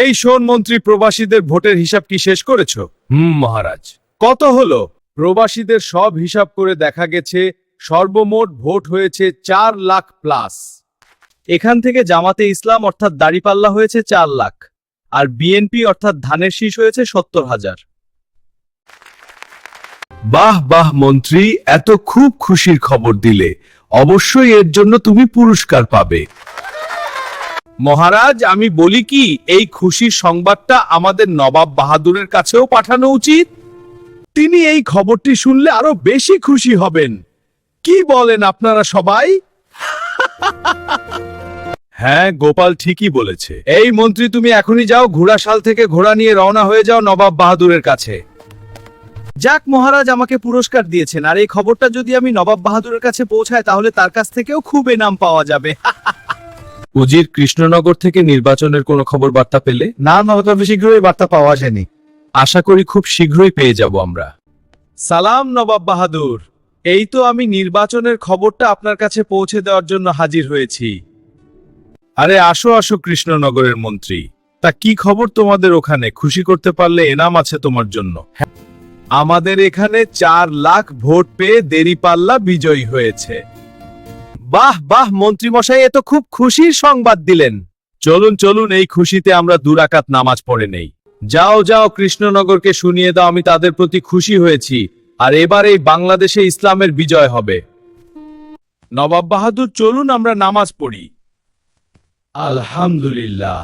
এই শোন মন্ত্রী, প্রবাসীদের ভোটের হিসাব কি শেষ করেছো? মহারাজ। কত হলো? প্রবাসীদের সব হিসাব করে দেখা গেছে সর্বমোট ভোট হয়েছে 4 লাখ প্লাস। এখান থেকে জামাতে ইসলাম অর্থাৎ দাড়িপাল্লা হয়েছে 4 লাখ, আর বিএনপি অর্থাৎ ধানের শীষ হয়েছে 70,000। বাহ বাহ মন্ত্রী, এত খুব খুশির খবর দিলে, অবশ্যই এর জন্য তুমি পুরস্কার পাবে। মহারাজ, আমি বলি কি, এই খুশির সংবাদটা আমাদের নবাব বাহাদুরের কাছেও পাঠানো উচিত। তিনি এই খবরটি শুনলে আরো বেশি খুশি হবেন। কি বলেন আপনারা সবাই? হ্যাঁ, গোপাল ঠিকই বলেছে। এই মন্ত্রী, তুমি এখনই যাও, ঘোড়াশাল থেকে ঘোড়া নিয়ে রওনা হয়ে যাও নবাব বাহাদুরের কাছে। যাক, মহারাজ আমাকে পুরস্কার দিয়েছেন, আর এই খবরটা যদি আমি নবাব বাহাদুরের কাছে পৌঁছায় তাহলে তার কাছ থেকেও খুব এনাম পাওয়া যাবে। উজির, কৃষ্ণনগর থেকে নির্বাচনের কোনো খবর বার্তা পেলে? না, তবে শীঘ্রই বার্তা পাওয়া যায়নি। আশা করি খুব শীঘ্রই পেয়ে যাব আমরা। সালাম নবাব বাহাদুর, এই তো আমি নির্বাচনের খবরটা আপনার কাছে পৌঁছে দেওয়ার জন্য হাজির হয়েছি। আরে আসো আসো কৃষ্ণনগরের মন্ত্রী, তা কি খবর তোমাদের ওখানে? খুশি করতে পারলে এনাম আছে তোমার জন্য। আমাদের এখানে 4 লাখ ভোট পেয়ে দেরিপাল্লা বিজয়ী হয়েছে। বাহ বাহ মন্ত্রী মশাই, এ তো খুব খুশির সংবাদ দিলেন। চলুন চলুন, এই খুশিতে আমরা 2 রাকাত নামাজ পড়ে নেই। যাও যাও, কৃষ্ণনগরকে শুনিয়ে দাও আমি তাদের প্রতি খুশি হয়েছি, আর এবার এই বাংলাদেশে ইসলামের বিজয় হবে। নবাব বাহাদুর, চলুন আমরা নামাজ পড়ি। আলহামদুলিল্লাহ।